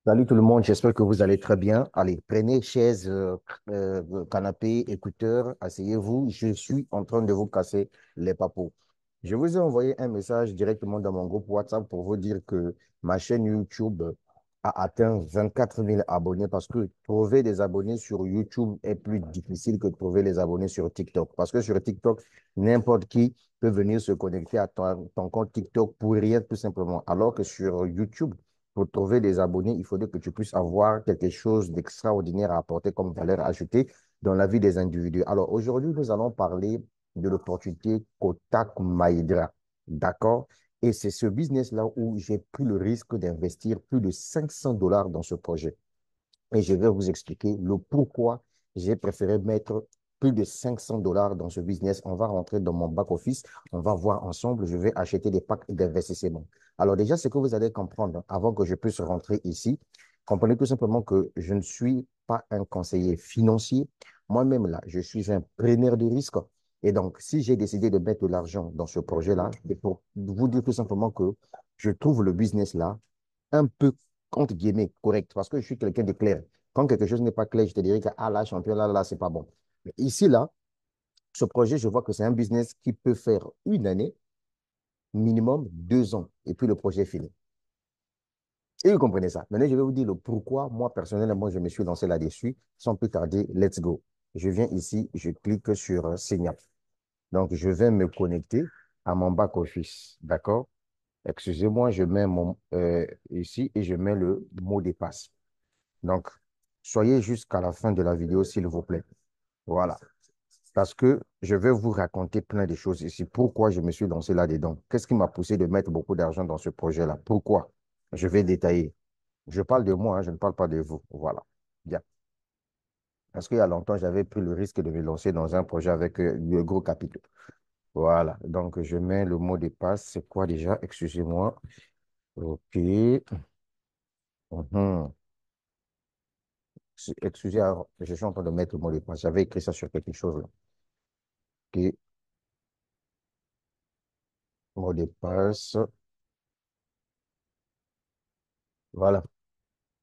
Salut tout le monde, j'espère que vous allez très bien. Allez, prenez chaise, canapé, écouteurs, asseyez-vous. Je suis en train de vous casser les papos. Je vous ai envoyé un message directement dans mon groupe WhatsApp pour vous dire que ma chaîne YouTube a atteint 24 000 abonnés parce que trouver des abonnés sur YouTube est plus difficile que de trouver les abonnés sur TikTok. Parce que sur TikTok, n'importe qui peut venir se connecter à ton compte TikTok pour rien tout simplement. Alors que sur YouTube, pour trouver des abonnés, il faudrait que tu puisses avoir quelque chose d'extraordinaire à apporter comme valeur ajoutée dans la vie des individus. Alors aujourd'hui, nous allons parler de l'opportunité Kotak Mahindra. D'accord? Et c'est ce business-là où j'ai pris le risque d'investir plus de 500 dollars dans ce projet. Et je vais vous expliquer le pourquoi j'ai préféré mettre plus de 500 dollars dans ce business. On va rentrer dans mon back-office. On va voir ensemble. Je vais acheter des packs d'investissement. Alors déjà, ce que vous allez comprendre avant que je puisse rentrer ici, comprenez tout simplement que je ne suis pas un conseiller financier. Moi-même, là, je suis un preneur de risque. Et donc, si j'ai décidé de mettre de l'argent dans ce projet-là, c'est pour vous dire tout simplement que je trouve le business là un peu, entre guillemets, correct, parce que je suis quelqu'un de clair. Quand quelque chose n'est pas clair, je te dirais que, ah là, champion, là, c'est pas bon. Mais ici, là, ce projet, je vois que c'est un business qui peut faire une année, minimum 2 ans, et puis le projet est fini. Et vous comprenez ça. Maintenant, je vais vous dire le pourquoi, moi, personnellement, je me suis lancé là-dessus. Sans plus tarder, let's go. Je viens ici, je clique sur Signal. Donc, je vais me connecter à mon back-office. D'accord? Excusez-moi, je mets mon ici et je mets le mot de passe. Donc, soyez jusqu'à la fin de la vidéo, s'il vous plaît. Voilà. Parce que je vais vous raconter plein de choses ici. Pourquoi je me suis lancé là-dedans? Qu'est-ce qui m'a poussé de mettre beaucoup d'argent dans ce projet-là? Pourquoi? Je vais détailler. Je parle de moi, hein, je ne parle pas de vous. Voilà. Bien. Parce qu'il y a longtemps, j'avais pris le risque de me lancer dans un projet avec le gros capital. Voilà. Donc, je mets le mot de passe. C'est quoi déjà? Excusez-moi. OK. Mhm. Excusez, alors, je suis en train de mettre le mot de passe. J'avais écrit ça sur quelque chose là. OK. Mot de passe. Voilà.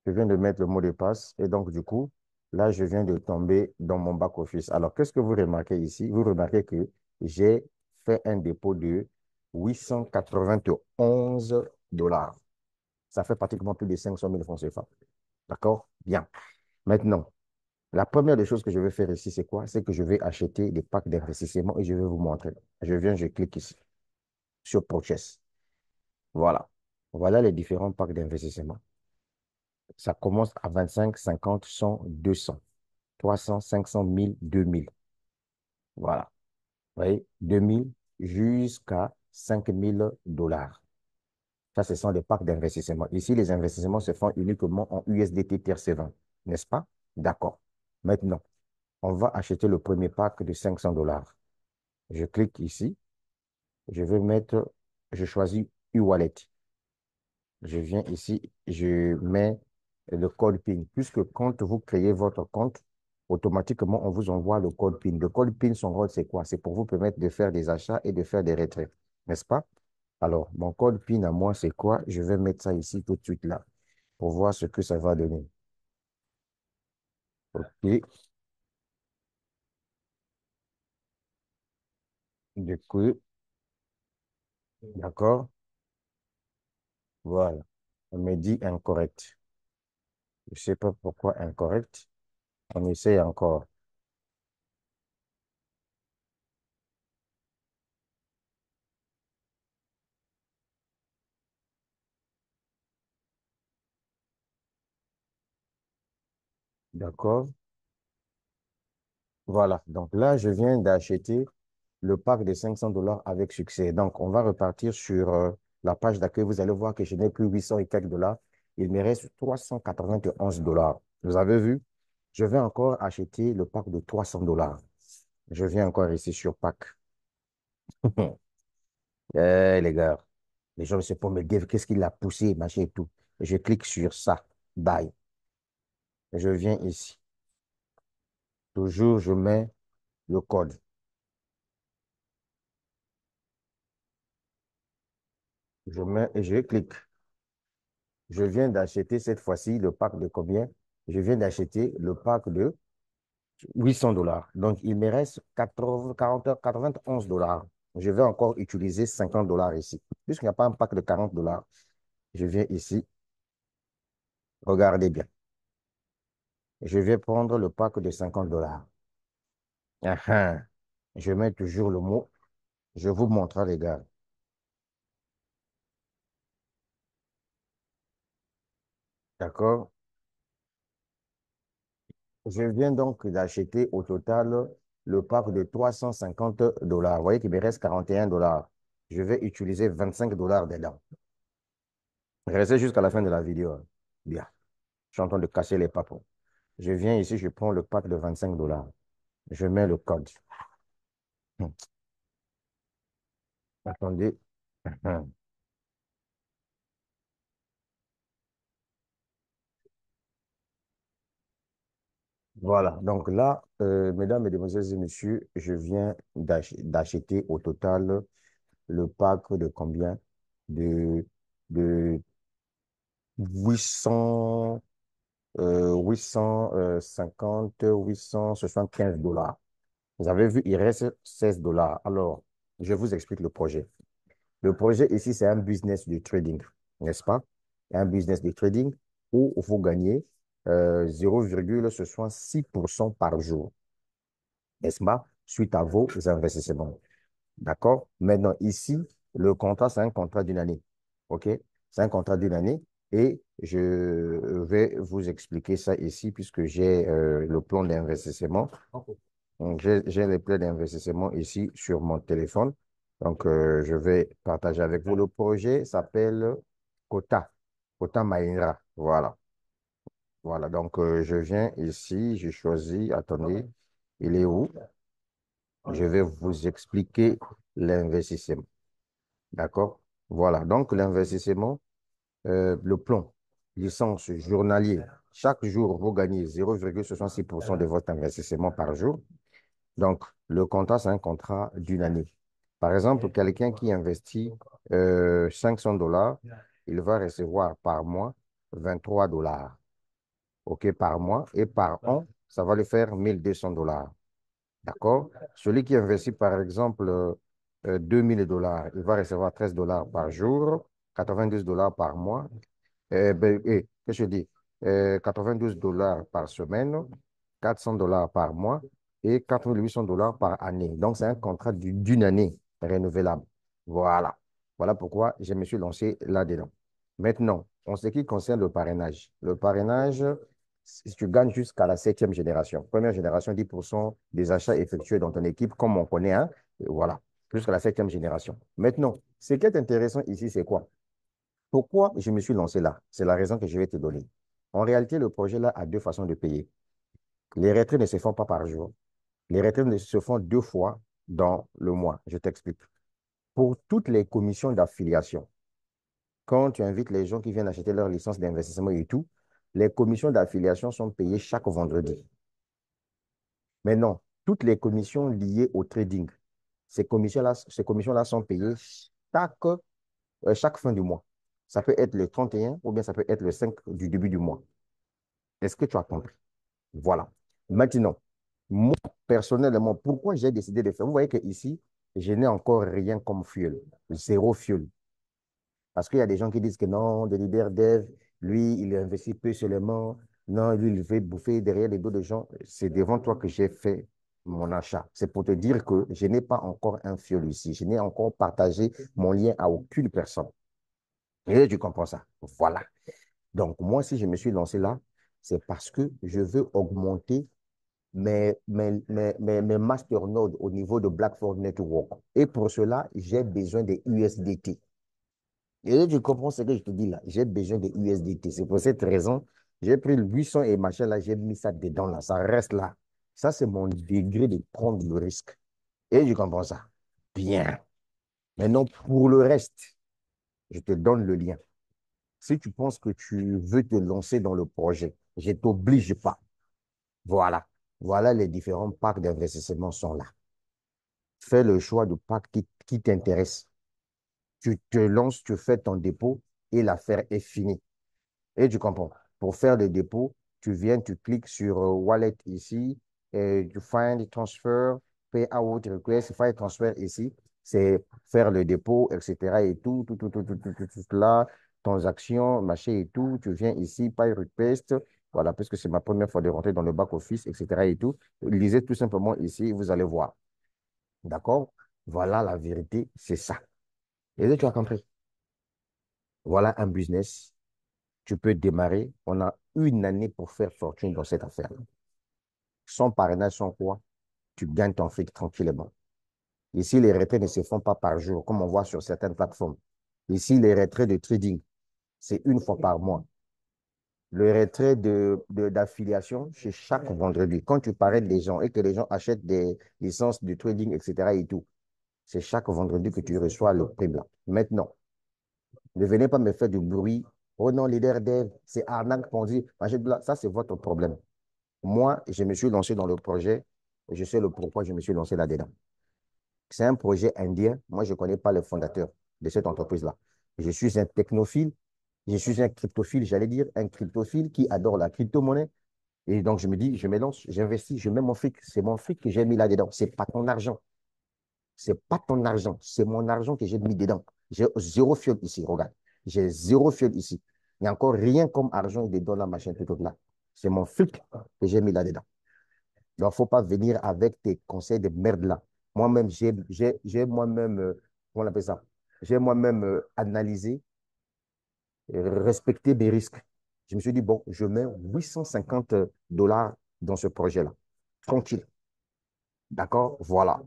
Je viens de mettre le mot de passe et donc, du coup, là, je viens de tomber dans mon back-office. Alors, qu'est-ce que vous remarquez ici? Vous remarquez que j'ai fait un dépôt de 891 dollars. Ça fait pratiquement plus de 500 000 francs CFA. D'accord? Bien. Maintenant, la première des choses que je vais faire ici, c'est quoi? C'est que je vais acheter des packs d'investissement et je vais vous montrer. Je clique ici sur Purchase. Voilà. Voilà les différents packs d'investissement. Ça commence à 25, 50, 100, 200, 300, 500, 1000, 2000. Voilà. Vous voyez, 2000 jusqu'à 5000 dollars. Ça, ce sont des packs d'investissement. Ici, les investissements se font uniquement en USDT TRC20, n'est-ce pas? D'accord. Maintenant, on va acheter le premier pack de 500 dollars. Je clique ici. Je vais mettre, je choisis e-wallet. Je viens ici, je mets le code PIN. Puisque quand vous créez votre compte, automatiquement, on vous envoie le code PIN. Le code PIN, son rôle, c'est quoi? C'est pour vous permettre de faire des achats et de faire des retraits, n'est-ce pas? Alors, mon code PIN à moi, c'est quoi? Je vais mettre ça ici tout de suite là pour voir ce que ça va donner. OK. Du coup, d'accord. Voilà. On me dit incorrect. Je ne sais pas pourquoi incorrect. On essaye encore. D'accord. Voilà. Donc là, je viens d'acheter le pack de 500 dollars avec succès. Donc, on va repartir sur la page d'accueil. Vous allez voir que je n'ai plus 800 et quelques dollars. Il me reste 391 dollars. Vous avez vu? Je vais encore acheter le pack de 300 dollars. Je viens encore ici sur pack. Les gars, les gens ne se pas me dire qu'est-ce qui l'a poussé, machin et tout. Je clique sur ça. Bye. Je viens ici. Toujours, je mets le code. Je mets et je clique. Je viens d'acheter cette fois-ci le pack de combien? Je viens d'acheter le pack de 800 $. Donc, il me reste 80, 40, 91 $. Je vais encore utiliser 50 $ ici. Puisqu'il n'y a pas un pack de 40 $, je viens ici. Regardez bien. Je vais prendre le pack de 50 $. Ah, ah. Je mets toujours le mot. Je vous montre, les gars. D'accord? Je viens donc d'acheter au total le pack de 350 $. Vous voyez qu'il me reste 41 $. Je vais utiliser 25 $ dedans. Restez jusqu'à la fin de la vidéo, hein. Bien. Je suis en train de casser les papos. Je viens ici, je prends le pack de 25 $. Je mets le code. Hum, Attendez. Hum. Voilà. Donc là, mesdames, mesdemoiselles et messieurs, je viens d'acheter au total le pack de combien? De, de 800, 875 $. Vous avez vu, il reste 16 $. Alors, je vous explique le projet. Le projet ici, c'est un business de trading, n'est-ce pas? Un business de trading où il faut gagner 0,6% par jour, n'est-ce pas? Suite à vos investissements. D'accord? Maintenant, ici, le contrat, c'est un contrat d'une année. OK? C'est un contrat d'une année et je vais vous expliquer ça ici puisque j'ai le plan d'investissement. Donc, j'ai les plans d'investissement ici sur mon téléphone. Donc, je vais partager avec vous. Le projet s'appelle Kota. Kota Mahindra. Voilà. Voilà. Donc, je viens ici, j'ai choisi. Attendez, il est où? Je vais vous expliquer l'investissement. D'accord? Voilà. Donc, l'investissement, le plan, licence journalier. Chaque jour, vous gagnez 0,66% de votre investissement par jour. Donc, le contrat, c'est un contrat d'une année. Par exemple, quelqu'un qui investit 500 $, il va recevoir par mois 23 $. OK, par mois. Et par an, ça va lui faire 1200 $. D'accord? Celui qui investit, par exemple, 2000 $, il va recevoir 13 $ par jour, 92 $ par mois. Qu'est-ce que je dis? 92 $ par semaine, 400 $ par mois et 4800 $ par année. Donc, c'est un contrat d'une année renouvelable. Voilà. Voilà pourquoi je me suis lancé là-dedans. Maintenant, en ce qui concerne le parrainage, si tu gagnes jusqu'à la septième génération, première génération, 10% des achats effectués dans ton équipe, comme on connaît, hein, voilà, jusqu'à la septième génération. Maintenant, ce qui est intéressant ici, c'est quoi? Pourquoi je me suis lancé là? C'est la raison que je vais te donner. En réalité, le projet là a deux façons de payer. Les retraits ne se font pas par jour. Les retraits ne se font deux fois dans le mois. Je t'explique. Pour toutes les commissions d'affiliation, quand tu invites les gens qui viennent acheter leur licence d'investissement et tout, les commissions d'affiliation sont payées chaque vendredi. Maintenant, toutes les commissions liées au trading, ces commissions-là sont payées chaque, chaque fin du mois. Ça peut être le 31 ou bien ça peut être le 5 du début du mois. Est-ce que tu as compris? Voilà. Maintenant, moi, personnellement, pourquoi j'ai décidé de faire? Vous voyez qu'ici, je n'ai encore rien comme fuel. Zéro fuel. Parce qu'il y a des gens qui disent que non, de leader dev, lui, il investit peu seulement. Non, lui, il veut bouffer derrière les dos des gens. C'est devant toi que j'ai fait mon achat. C'est pour te dire que je n'ai pas encore un fuel ici. Je n'ai encore partagé mon lien à aucune personne. Et tu comprends ça? Voilà. Donc, moi, si je me suis lancé là, c'est parce que je veux augmenter mes masternodes au niveau de Blackford Network. Et pour cela, j'ai besoin des USDT. Et tu comprends ce que je te dis là? J'ai besoin des USDT. C'est pour cette raison, j'ai pris le buisson et machin là, j'ai mis ça dedans là. Ça reste là. Ça, c'est mon degré de prendre le risque. Et tu comprends ça? Bien. Maintenant, pour le reste, je te donne le lien. Si tu penses que tu veux te lancer dans le projet, je ne t'oblige pas. Voilà. Voilà les différents packs d'investissement sont là. Fais le choix du pack qui t'intéresse. Tu te lances, tu fais ton dépôt et l'affaire est finie. Et tu comprends. Pour faire le dépôt, tu viens, tu cliques sur Wallet ici, et tu find transfer, pay out request, find transfer ici. C'est faire le dépôt, etc. et tout là, transactions, machin et tout. Tu viens ici, pay request. Voilà, parce que c'est ma première fois de rentrer dans le back-office, etc. et tout. Lisez tout simplement ici, vous allez voir. D'accord? Voilà la vérité, c'est ça. Et là, tu as compris. Voilà un business. Tu peux démarrer. On a une année pour faire fortune dans cette affaire. Sans parrainage, sans quoi, tu gagnes ton fric tranquillement. Ici, les retraits ne se font pas par jour, comme on voit sur certaines plateformes. Ici, les retraits de trading, c'est une fois par mois. Le retrait d'affiliation, c'est chaque vendredi. Quand tu parraines des gens et que les gens achètent des licences de trading, etc. et tout, c'est chaque vendredi que tu reçois le prix blanc. Maintenant, ne venez pas me faire du bruit. Oh non, leader dev, c'est arnaque, Ponzi. Ça, c'est votre problème. Moi, je me suis lancé dans le projet et je sais le pourquoi je me suis lancé là-dedans. C'est un projet indien. Moi, je ne connais pas le fondateur de cette entreprise-là. Je suis un technophile, je suis un cryptophile, j'allais dire un cryptophile qui adore la crypto-monnaie. Et donc, je me dis, je me lance, j'investis, je mets mon fric. C'est mon fric que j'ai mis là-dedans. C'est pas ton argent. C'est pas ton argent. C'est mon argent que j'ai mis dedans. J'ai zéro fiole ici, regarde. J'ai zéro fiole ici. Il n'y a encore rien comme argent dedans, la machine, tout là. C'est mon fric que j'ai mis là-dedans. Donc, il ne faut pas venir avec tes conseils de merde là. Moi-même, j'ai moi-même, comment on appelle ça? J'ai moi-même analysé, respecté mes risques. Je me suis dit, bon, je mets 850 dollars dans ce projet-là. Tranquille. D'accord? Voilà.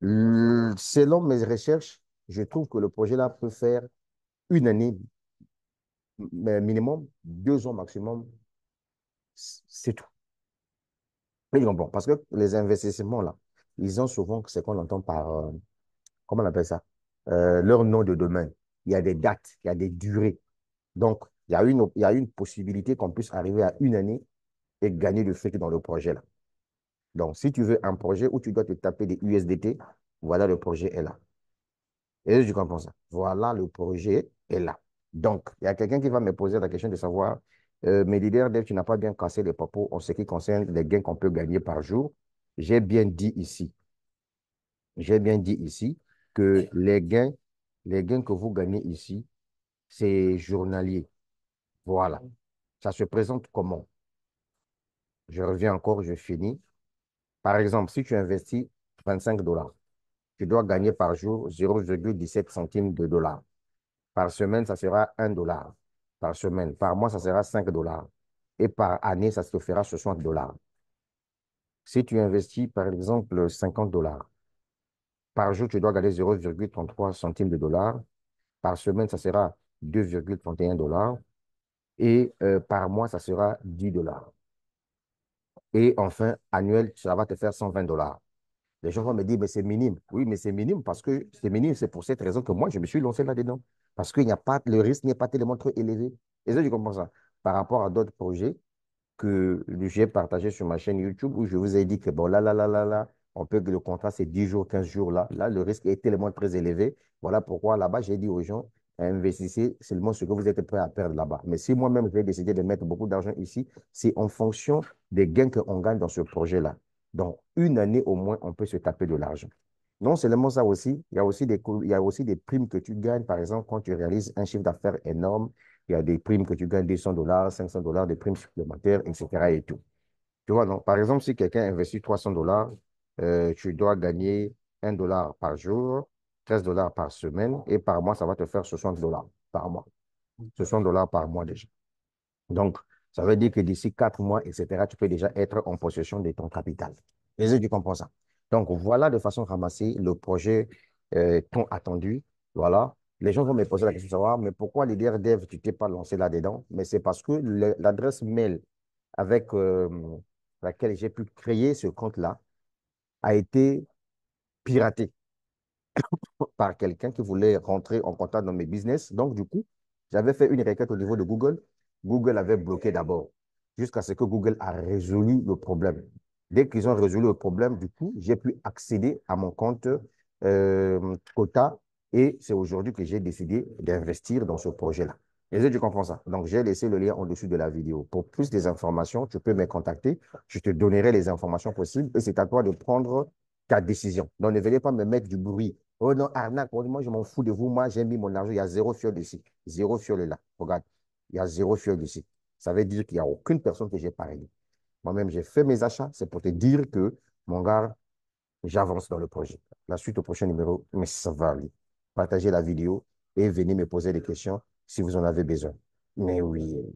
Selon mes recherches, je trouve que le projet-là peut faire une année minimum, 2 ans maximum. C'est tout. Mais bon, parce que les investissements là, ils ont souvent ce qu'on entend par comment on appelle ça? Leur nom de domaine. Il y a des dates, il y a des durées. Donc, il y a une possibilité qu'on puisse arriver à une année et gagner du fric dans le projet là. Donc, si tu veux un projet où tu dois te taper des USDT, voilà, le projet est là. Et je comprends ça. Voilà, le projet est là. Donc, il y a quelqu'un qui va me poser la question de savoir, mes leaders, Dev, tu n'as pas bien cassé les papos en ce qui concerne les gains qu'on peut gagner par jour. J'ai bien dit ici, j'ai bien dit ici que les gains que vous gagnez ici, c'est journalier. Voilà. Ça se présente comment? Je reviens encore, je finis. Par exemple, si tu investis 25 dollars, tu dois gagner par jour 0,17 centimes de dollars. Par semaine, ça sera 1 dollar. Par semaine. Par mois, ça sera 5 dollars. Et par année, ça te fera 60 dollars. Si tu investis, par exemple, 50 dollars, par jour, tu dois gagner 0,33 centimes de dollars. Par semaine, ça sera 2,31 dollars. Et par mois, ça sera 10 dollars. Et enfin, annuel, ça va te faire 120 dollars. Les gens vont me dire, mais c'est minime. Oui, mais c'est minime parce que c'est minime. C'est pour cette raison que moi, je me suis lancé là-dedans. Parce qu'il n'y a pas, le risque n'est pas tellement trop élevé. Et ça, je comprends ça. Par rapport à d'autres projets, que j'ai partagé sur ma chaîne YouTube où je vous ai dit que bon, là, on peut que le contrat, c'est 10 jours, 15 jours là. Là, le risque est tellement très élevé. Voilà pourquoi là-bas, j'ai dit aux gens, investissez seulement ce que vous êtes prêt à perdre là-bas. Mais si moi-même, j'ai décidé de mettre beaucoup d'argent ici, c'est en fonction des gains qu'on gagne dans ce projet-là. Donc, une année au moins, on peut se taper de l'argent. Non seulement ça aussi, il y a aussi des primes que tu gagnes, par exemple, quand tu réalises un chiffre d'affaires énorme, il y a des primes que tu gagnes 200 dollars, 500 dollars, des primes supplémentaires, etc. et tout. Tu vois, non? Par exemple, si quelqu'un investit 300 dollars, tu dois gagner 1 dollar par jour, 13 dollars par semaine, et par mois, ça va te faire 60 dollars par mois. 60 dollars par mois déjà. Donc, ça veut dire que d'ici 4 mois, etc., tu peux déjà être en possession de ton capital. Est-ce que tu comprends ça? Donc, voilà de façon ramassée le projet tant attendu. Voilà. Les gens vont me poser la question de savoir, mais pourquoi l'IDR Dev, tu t'es pas lancé là-dedans? Mais c'est parce que l'adresse mail avec laquelle j'ai pu créer ce compte-là a été piratée par quelqu'un qui voulait rentrer en contact dans mes business. Donc, du coup, j'avais fait une requête au niveau de Google. Google avait bloqué d'abord, jusqu'à ce que Google a résolu le problème. Dès qu'ils ont résolu le problème, du coup, j'ai pu accéder à mon compte Quota et c'est aujourd'hui que j'ai décidé d'investir dans ce projet-là. Est-ce que tu comprends ça? Donc, j'ai laissé le lien en dessous de la vidéo. Pour plus d'informations, tu peux me contacter. Je te donnerai les informations possibles et c'est à toi de prendre ta décision. Donc, ne venez pas me mettre du bruit. Oh non, arnaque, oh, moi, je m'en fous de vous. Moi, j'ai mis mon argent. Il y a zéro fiole dessus. Zéro fiole là. Regarde, il y a zéro fiole dessus. Ça veut dire qu'il n'y a aucune personne que j'ai parrainé. Moi-même, j'ai fait mes achats. C'est pour te dire que, mon gars, j'avance dans le projet. La suite au prochain numéro, mais ça va aller. Partagez la vidéo et venez me poser des questions si vous en avez besoin. Mais oui.